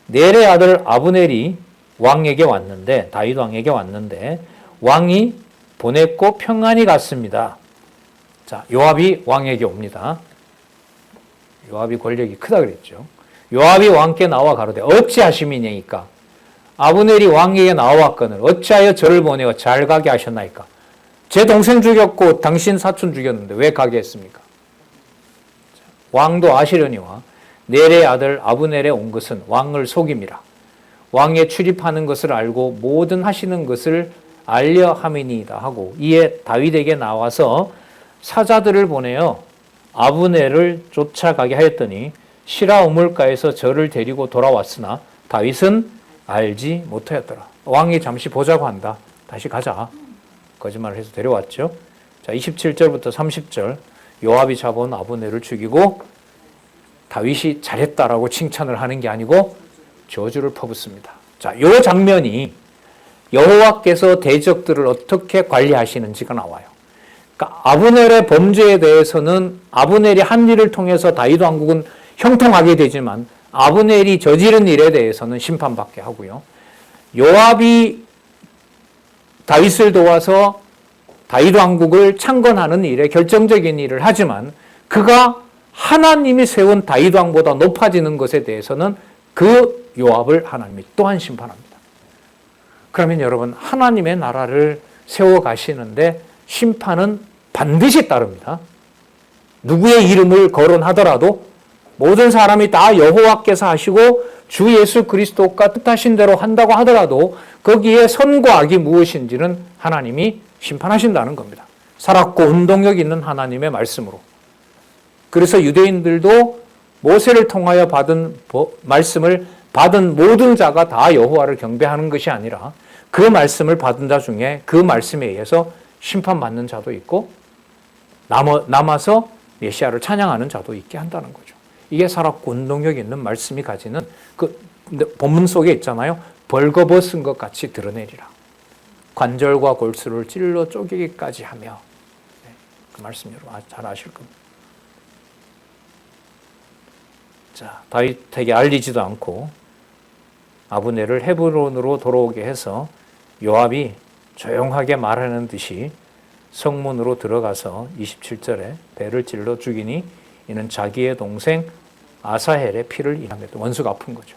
넬의 아들 아브넬이 왕에게 왔는데, 다윗 왕에게 왔는데 왕이 보냈고 평안히 갔습니다. 자, 요압이 왕에게 옵니다. 요압이 권력이 크다 그랬죠. 요압이 왕께 나와 가로되 어찌하심이냐이까 아브넬이 왕에게 나와왔거늘 어찌하여 저를 보내어 잘 가게 하셨나이까. 제 동생 죽였고 당신 사촌 죽였는데 왜 가게 했습니까? 왕도 아시려니와 넬의 아들 아브넬에 온 것은 왕을 속임이라. 왕에 출입하는 것을 알고 모든 하시는 것을 알려 함이니이다 하고 이에 다윗에게 나와서 사자들을 보내어 아브넬을 쫓아가게 하였더니 시라 우물가에서 저를 데리고 돌아왔으나 다윗은 알지 못하였더라. 왕이 잠시 보자고 한다. 다시 가자. 거짓말을 해서 데려왔죠. 자, 27절부터 30절 요압이 잡아온 아브넬을 죽이고 다윗이 잘했다라고 칭찬을 하는 게 아니고 저주를 퍼붓습니다. 자, 이 장면이 여호와께서 대적들을 어떻게 관리하시는지가 나와요. 그러니까 아브넬의 범죄에 대해서는 아브넬이 한 일을 통해서 다윗 왕국은 형통하게 되지만 아브넬이 저지른 일에 대해서는 심판받게 하고요. 요압이 다윗을 도와서 다윗 왕국을 창건하는 일에 결정적인 일을 하지만 그가 하나님이 세운 다윗 왕보다 높아지는 것에 대해서는 그 요압을 하나님이 또한 심판합니다. 그러면 여러분 하나님의 나라를 세워가시는데 심판은 반드시 따릅니다. 누구의 이름을 거론하더라도 모든 사람이 다 여호와께서 하시고 주 예수 그리스도가 뜻하신 대로 한다고 하더라도 거기에 선과 악이 무엇인지는 하나님이 심판하신다는 겁니다. 살았고 운동력 있는 하나님의 말씀으로. 그래서 유대인들도 모세를 통하여 받은 말씀을 받은 모든 자가 다 여호와를 경배하는 것이 아니라 그 말씀을 받은 자 중에 그 말씀에 의해서 심판받는 자도 있고 남아서 메시아를 찬양하는 자도 있게 한다는 거죠. 이게 살았고 운동력 있는 말씀이 가지는 그 본문 속에 있잖아요. 벌거벗은 것 같이 드러내리라. 관절과 골수를 찔러 쪼개기까지 하며. 그 말씀 여러분 잘 아실 겁니다. 자, 다윗에게 알리지도 않고 아브넬을 헤브론으로 돌아오게 해서 요압이 조용하게 말하는 듯이 성문으로 들어가서 27절에 배를 찔러 죽이니 이는 자기의 동생 아사헬의 피를 인하였다. 원수가 아픈 거죠.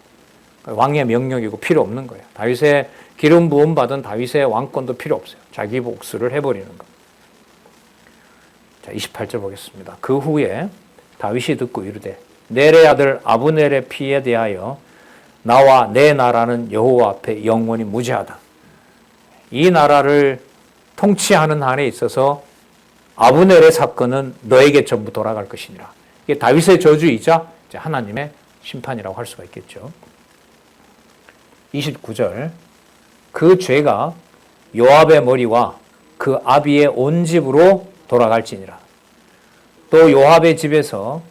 왕의 명령이고 필요 없는 거예요. 다윗의 기름 부음 받은 다윗의 왕권도 필요 없어요. 자기 복수를 해버리는 거. 자, 28절 보겠습니다. 그 후에 다윗이 듣고 이르되 넬의 아들 아브넬의 피에 대하여 나와 내 나라는 여호와 앞에 영원히 무죄하다. 이 나라를 통치하는 한에 있어서 아브넬의 사건은 너에게 전부 돌아갈 것이니라. 이게 다윗의 저주이자 하나님의 심판이라고 할 수가 있겠죠. 29절 그 죄가 요압의 머리와 그 아비의 온 집으로 돌아갈지니라. 또 요압의 집에서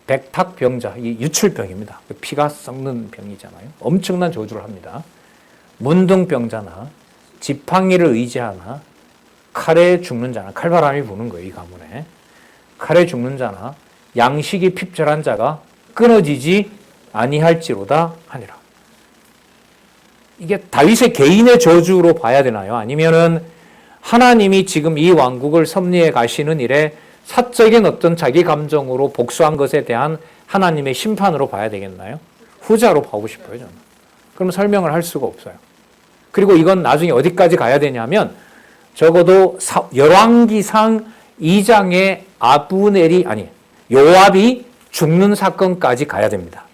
백탁병자, 이 유출병입니다. 피가 썩는 병이잖아요. 엄청난 저주를 합니다. 문둥병자나 지팡이를 의지하나 칼에 죽는 자나, 칼바람이 부는 거예요. 이 가문에. 칼에 죽는 자나 양식이 핍절한 자가 끊어지지 아니할지로다 하니라. 이게 다윗의 개인의 저주로 봐야 되나요? 아니면은 하나님이 지금 이 왕국을 섭리해 가시는 일에 사적인 어떤 자기 감정으로 복수한 것에 대한 하나님의 심판으로 봐야 되겠나요? 후자로 보고 싶어요, 저는. 그럼 설명을 할 수가 없어요. 그리고 이건 나중에 어디까지 가야 되냐면 적어도 열왕기상 2장의 요압이 죽는 사건까지 가야 됩니다.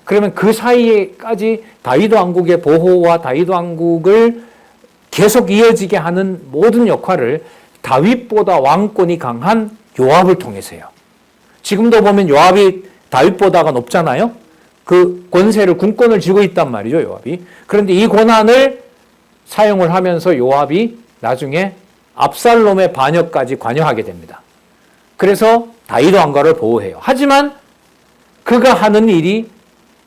그러면 그 사이에까지 다윗 왕국의 보호와 다윗 왕국을 계속 이어지게 하는 모든 역할을 다윗보다 왕권이 강한 요압을 통해서 해요. 지금도 보면 요압이 다윗보다가 높잖아요. 그 권세를, 군권을 쥐고 있단 말이죠, 요압이. 그런데 이 권한을 사용을 하면서 요압이 나중에 압살롬의 반역까지 관여하게 됩니다. 그래서 다윗 왕가를 보호해요. 하지만 그가 하는 일이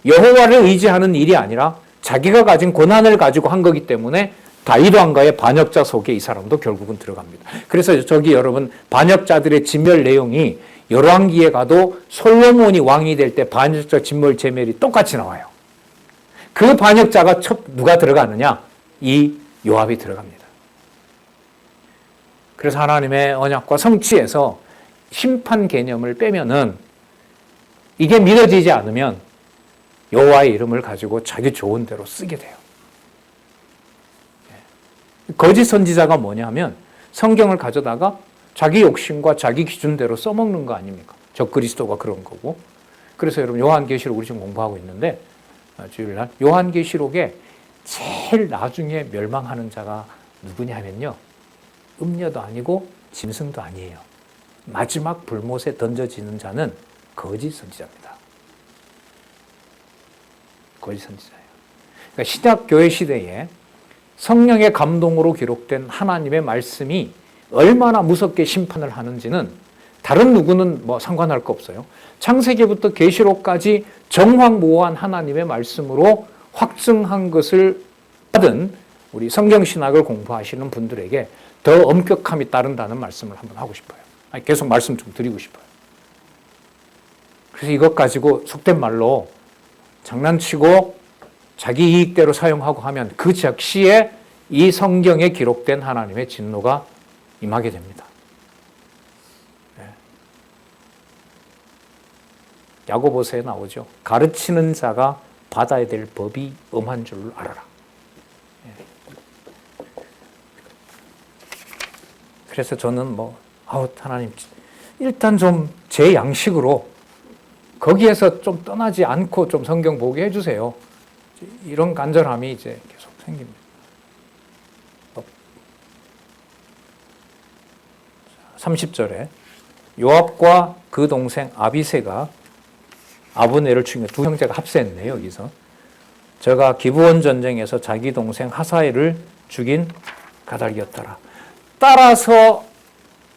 여호와를 의지하는 일이 아니라 자기가 가진 권한을 가지고 한 거기 때문에 다윗 왕가의 반역자 속에 이 사람도 결국은 들어갑니다. 그래서 저기 여러분 반역자들의 진멸 내용이 열왕기에 가도 솔로몬이 왕이 될 때 반역자 진멸 제멸이 똑같이 나와요. 그 반역자가 누가 들어가느냐? 이 요압이 들어갑니다. 그래서 하나님의 언약과 성취에서 심판 개념을 빼면은 이게 믿어지지 않으면 여호와의 이름을 가지고 자기 좋은 대로 쓰게 돼요. 거짓 선지자가 뭐냐면 성경을 가져다가 자기 욕심과 자기 기준대로 써먹는 거 아닙니까? 적그리스도가 그런 거고. 그래서 여러분 요한계시록 우리 지금 공부하고 있는데 주일날 요한계시록에 제일 나중에 멸망하는 자가 누구냐면요. 음녀도 아니고 짐승도 아니에요. 마지막 불못에 던져지는 자는 거짓 선지자입니다. 거짓 선지자예요. 그러니까 신약교회 시대에 성령의 감동으로 기록된 하나님의 말씀이 얼마나 무섭게 심판을 하는지는 다른 누구는 뭐 상관할 거 없어요. 창세기부터 계시록까지 정황무오한 하나님의 말씀으로 확증한 것을 받은 우리 성경신학을 공부하시는 분들에게 더 엄격함이 따른다는 말씀을 한번 하고 싶어요. 계속 말씀 좀 드리고 싶어요. 그래서 이것 가지고 속된 말로 장난치고 자기 이익대로 사용하고 하면 그 즉시에 이 성경에 기록된 하나님의 진노가 임하게 됩니다. 야고보서에 나오죠. 가르치는 자가 받아야 될 법이 엄한 줄 알아라. 그래서 저는 하나님 일단 좀 제 양식으로 거기에서 좀 떠나지 않고 좀 성경 보게 해주세요. 이런 간절함이 이제 계속 생깁니다. 30절에 요압과 그 동생 아비새가 아브넬을 죽인 두 형제가 합세했네요. 여기서 저가 기브온 전쟁에서 자기 동생 하사엘을 죽인 가달기였더라. 따라서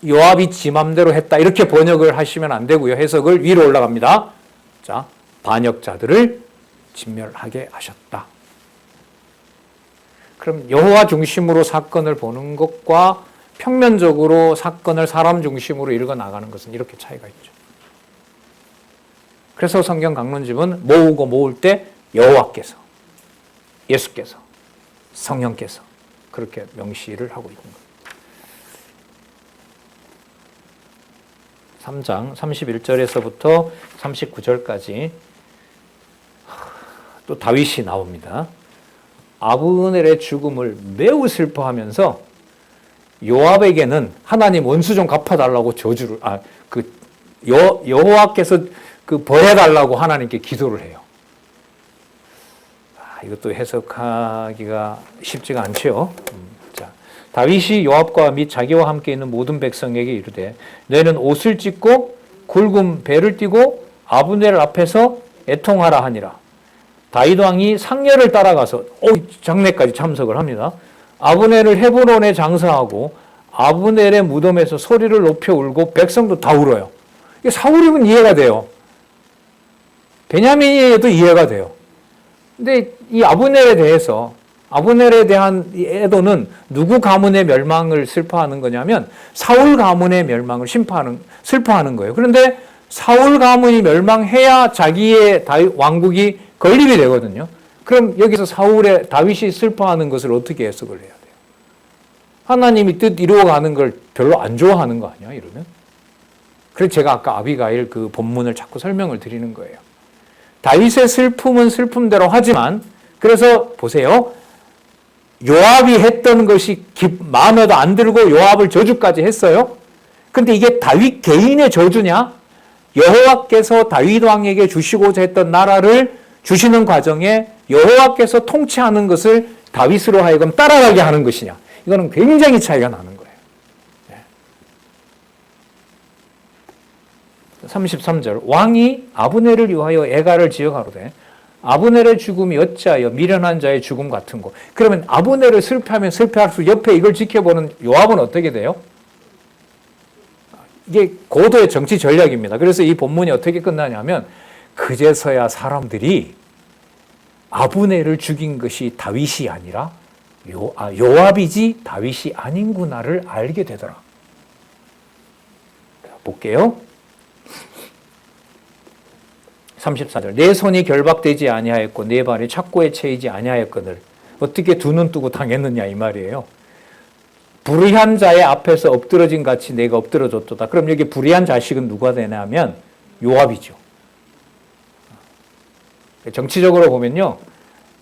요압이 지 맘대로 했다 이렇게 번역을 하시면 안 되고요. 해석을 위로 올라갑니다. 자, 반역자들을 진멸하게 하셨다. 그럼 여호와 중심으로 사건을 보는 것과 평면적으로 사건을 사람 중심으로 읽어 나가는 것은 이렇게 차이가 있죠. 그래서 성경 강론집은 모으고 모을 때 여호와께서, 예수께서, 성령께서 그렇게 명시를 하고 있는 겁니다. 3장 31절에서부터 39절까지 또 다윗이 나옵니다. 아브넬의 죽음을 매우 슬퍼하면서 요압에게는 하나님 원수 좀 갚아달라고 저주를 여호와께서 벌해달라고 하나님께 기도를 해요. 이것도 해석하기가 쉽지가 않죠. 자, 다윗이 요압과 및 자기와 함께 있는 모든 백성에게 이르되 너희는 옷을 찢고 굵은 배를 띠고 아브넬 앞에서 애통하라 하니라. 다윗 왕이 상례를 따라가서 장례까지 참석을 합니다. 아브넬을 헤브론에 장사하고 아브넬의 무덤에서 소리를 높여 울고 백성도 다 울어요. 사울이면 이해가 돼요. 베냐민에도 이해가 돼요. 근데 이 아브넬에 대한 이 애도는 누구 가문의 멸망을 슬퍼하는 거냐면 사울 가문의 멸망을 슬퍼하는 거예요. 그런데 사울 가문이 멸망해야 자기의 왕국이 건립이 되거든요. 그럼 여기서 다윗이 슬퍼하는 것을 어떻게 해석을 해야 돼요? 하나님이 뜻 이루어가는 걸 별로 안 좋아하는 거 아니야, 이러면? 그래서 제가 아까 아비가일 그 본문을 자꾸 설명을 드리는 거예요. 다윗의 슬픔은 슬픔대로 하지만 그래서 보세요. 요압이 했던 것이 마음에도 안 들고 요압을 저주까지 했어요. 근데 이게 다윗 개인의 저주냐? 여호와께서 다윗 왕에게 주시고자 했던 나라를 주시는 과정에 여호와께서 통치하는 것을 다윗으로 하여금 따라가게 하는 것이냐? 이거는 굉장히 차이가 나는 거예요. 33절 왕이 아브넬을 위하여 애가를 지어 가로되 아브넬의 죽음이 어찌하여 미련한 자의 죽음 같은고. 그러면 아브넬을 슬퍼하면 슬퍼할수록 옆에 이걸 지켜보는 요압은 어떻게 돼요? 이게 고도의 정치 전략입니다. 그래서 이 본문이 어떻게 끝나냐면 그제서야 사람들이 아브넬을 죽인 것이 다윗이 아니라 요압이지 다윗이 아닌구나를 알게 되더라. 볼게요. 34절 내 손이 결박되지 아니하였고 내 발이 착고에 채이지 아니하였거늘. 어떻게 두 눈 뜨고 당했느냐 이 말이에요. 불의한 자의 앞에서 엎드러진 같이 내가 엎드러졌도다. 그럼 여기 불의한 자식은 누가 되냐면 요압이죠. 정치적으로 보면요.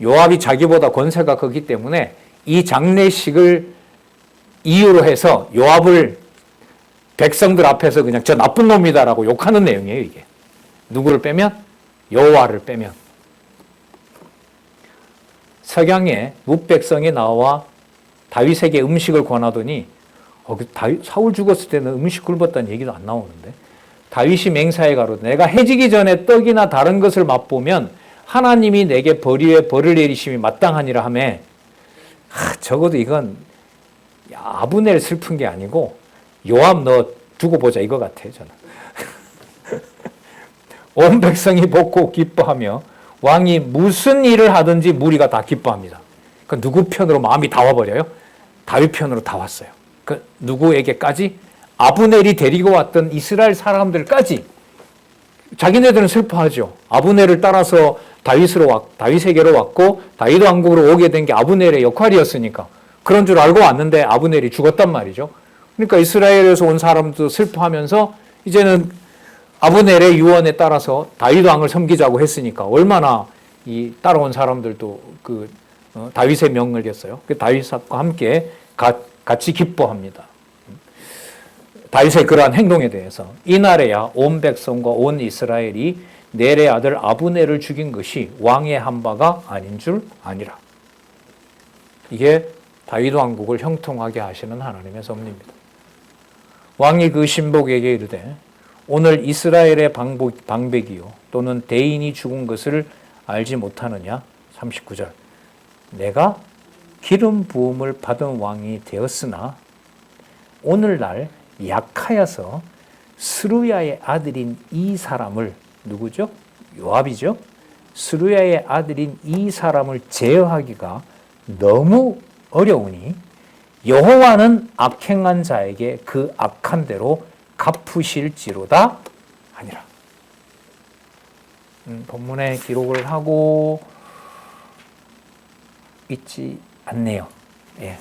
요압이 자기보다 권세가 크기 때문에 이 장례식을 이유로 해서 요압을 백성들 앞에서 그냥 저 나쁜 놈이다라고 욕하는 내용이에요. 이게. 누구를 빼면? 여호와를 빼면. 석양에 뭇백성이 나와 다윗에게 음식을 권하더니 사울 죽었을 때는 음식 굶었다는 얘기도 안 나오는데 다윗이 맹사에 가로되 내가 해지기 전에 떡이나 다른 것을 맛보면 하나님이 내게 벌 위에 벌을 내리심이 마땅하니라 하매 적어도 이건 아브넬 슬픈 게 아니고 요압 너 두고 보자 이거 같아요. 저는. 온 백성이 복고 기뻐하며 왕이 무슨 일을 하든지 무리가 다 기뻐합니다. 그 누구 편으로 마음이 다 와버려요? 다윗 편으로 다 왔어요. 그 누구에게까지? 아브넬이 데리고 왔던 이스라엘 사람들까지. 자기네들은 슬퍼하죠. 아브넬을 따라서 다윗에게로 왔고 다윗 왕국으로 오게 된 게 아브넬의 역할이었으니까 그런 줄 알고 왔는데 아브넬이 죽었단 말이죠. 그러니까 이스라엘에서 온 사람도 슬퍼하면서 이제는 아브넬의 유언에 따라서 다윗 왕을 섬기자고 했으니까 얼마나 이 따라온 사람들도 다윗의 명을 겠어요. 다윗과 함께 같이 기뻐합니다. 다윗의 그러한 행동에 대해서 이날에야 온 백성과 온 이스라엘이 넬의 아들 아브넬을 죽인 것이 왕의 한 바가 아닌 줄 아니라. 이게 다윗 왕국을 형통하게 하시는 하나님의 섭리입니다. 왕이 그 신복에게 이르되 오늘 이스라엘의 방백이요 또는 대인이 죽은 것을 알지 못하느냐. 39절 내가 기름 부음을 받은 왕이 되었으나 오늘날 약하여서 스루야의 아들인 이 사람을 누구죠? 요압이죠. 스루야의 아들인 이 사람을 제어하기가 너무 어려우니 여호와는 악행한 자에게 그 악한 대로 갚으실지로다 아니라. 본문에 기록을 하고 있지 않네요. 예.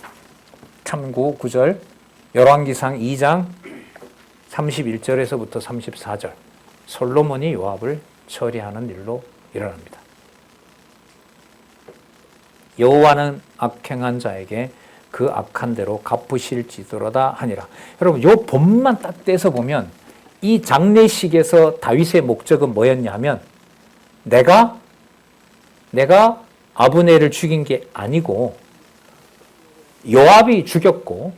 참고 9절 열왕기상 2장 31절에서부터 34절 솔로몬이 요압을 처리하는 일로 일어납니다. 여호와는 악행한 자에게 그 악한 대로 갚으실지도로다 하니라. 여러분 요 본만 딱 떼서 보면 이 장례식에서 다윗의 목적은 뭐였냐 하면 내가 아브넬을 죽인 게 아니고 요압이 죽였고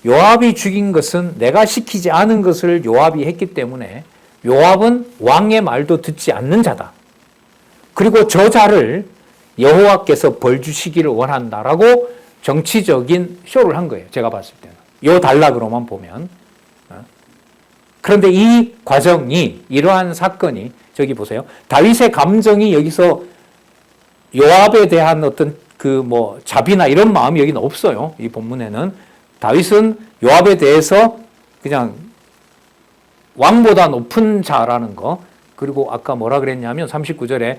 요압이 죽인 것은 내가 시키지 않은 것을 요압이 했기 때문에 요압은 왕의 말도 듣지 않는 자다. 그리고 저 자를 여호와께서 벌 주시기를 원한다라고 정치적인 쇼를 한 거예요. 제가 봤을 때는. 요 단락으로만 보면. 그런데 이 과정이 이러한 사건이 저기 보세요. 다윗의 감정이 여기서 요압에 대한 어떤 자비나 이런 마음이 여기는 없어요. 이 본문에는. 다윗은 요압에 대해서 그냥 왕보다 높은 자라는 거. 그리고 아까 뭐라 그랬냐면 39절에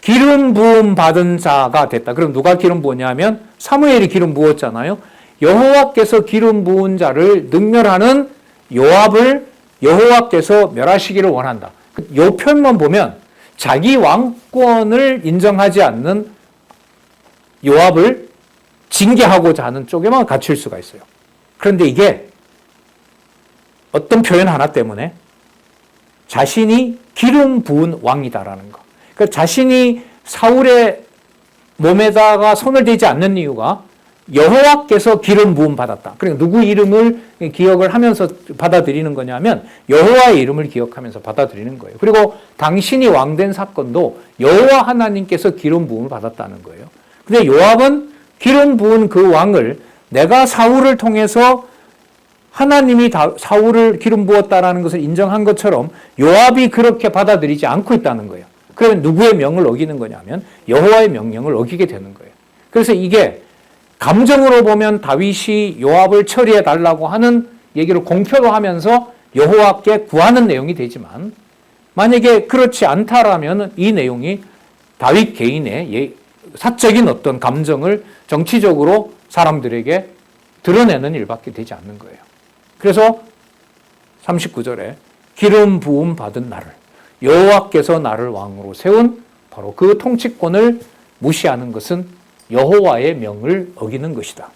기름 부음 받은 자가 됐다. 그럼 누가 기름 부었냐면 사무엘이 기름 부었잖아요. 여호와께서 기름 부은 자를 능멸하는 요압을 여호와께서 멸하시기를 원한다. 요 표현만 보면 자기 왕권을 인정하지 않는 요압을 징계하고자 하는 쪽에만 갇힐 수가 있어요. 그런데 이게 어떤 표현 하나 때문에 자신이 기름 부은 왕이다라는 거. 그러니까 자신이 사울의 몸에다가 손을 대지 않는 이유가 여호와께서 기름 부음 받았다. 그러니까 누구 이름을 기억을 하면서 받아들이는 거냐면 여호와의 이름을 기억하면서 받아들이는 거예요. 그리고 당신이 왕된 사건도 여호와 하나님께서 기름 부음을 받았다는 거예요. 근데 요압은 기름 부은 그 왕을 내가 사울을 통해서 하나님이 사울을 기름 부었다라는 것을 인정한 것처럼 요압이 그렇게 받아들이지 않고 있다는 거예요. 그러면 누구의 명을 어기는 거냐면 여호와의 명령을 어기게 되는 거예요. 그래서 이게 감정으로 보면 다윗이 요압을 처리해 달라고 하는 얘기를 공표로 하면서 여호와께 구하는 내용이 되지만 만약에 그렇지 않다라면 이 내용이 다윗 개인의 사적인 어떤 감정을 정치적으로 사람들에게 드러내는 일밖에 되지 않는 거예요. 그래서 39절에 기름 부음 받은 나를 여호와께서 나를 왕으로 세운 바로 그 통치권을 무시하는 것은 여호와의 명을 어기는 것이다.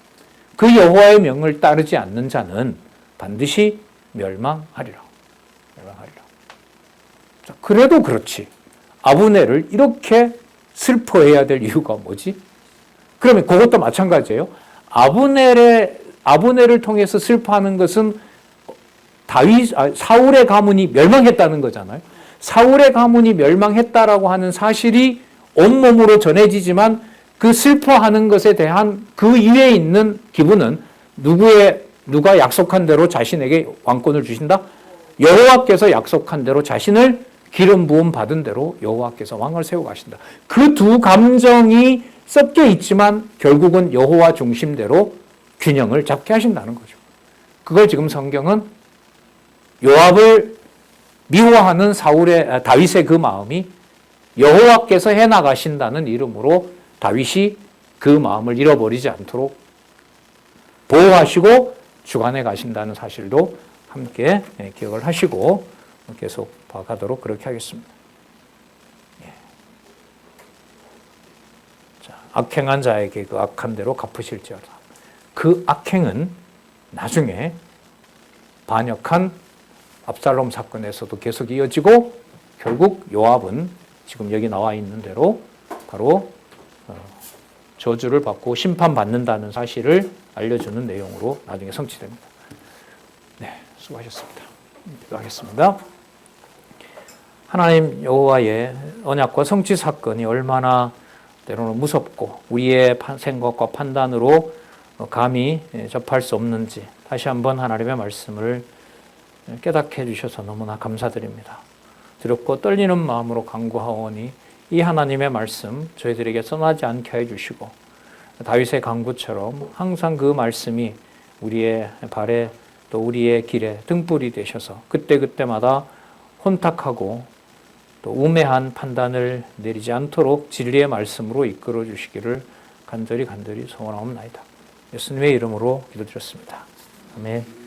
그 여호와의 명을 따르지 않는 자는 반드시 멸망하리라. 자, 그래도 그렇지. 아브넬을 이렇게 슬퍼해야 될 이유가 뭐지? 그러면 그것도 마찬가지예요. 아브넬을 통해서 슬퍼하는 것은 사울의 가문이 멸망했다는 거잖아요. 사울의 가문이 멸망했다라고 하는 사실이 온몸으로 전해지지만 그 슬퍼하는 것에 대한 그 이외에 있는 기분은 누가 약속한 대로 자신에게 왕권을 주신다? 여호와께서 약속한 대로 자신을 기름 부음 받은 대로 여호와께서 왕을 세워 가신다. 그 두 감정이 섞여 있지만 결국은 여호와 중심대로 균형을 잡게 하신다는 거죠. 그걸 지금 성경은 요압을 미워하는 다윗의 그 마음이 여호와께서 해나가신다는 이름으로 다윗이 그 마음을 잃어버리지 않도록 보호하시고 주관해 가신다는 사실도 함께 기억을 하시고 계속 봐가도록 그렇게 하겠습니다. 자, 악행한 자에게 그 악한 대로 갚으실지어다. 그 악행은 나중에 반역한 압살롬 사건에서도 계속 이어지고 결국 요압은 지금 여기 나와 있는 대로 바로 저주를 받고 심판받는다는 사실을 알려주는 내용으로 나중에 성취됩니다. 네, 수고하셨습니다. 기도하겠습니다. 하나님 여호와의 언약과 성취 사건이 얼마나 때로는 무섭고 우리의 생각과 판단으로 감히 접할 수 없는지 다시 한번 하나님의 말씀을 깨닫게 해주셔서 너무나 감사드립니다. 두렵고 떨리는 마음으로 간구하오니 이 하나님의 말씀 저희들에게 떠나지 않게 해주시고 다윗의 간구처럼 항상 그 말씀이 우리의 발에 또 우리의 길에 등불이 되셔서 그때그때마다 혼탁하고 또 우매한 판단을 내리지 않도록 진리의 말씀으로 이끌어 주시기를 간절히 소원하옵나이다. 예수님의 이름으로 기도드렸습니다. 아멘.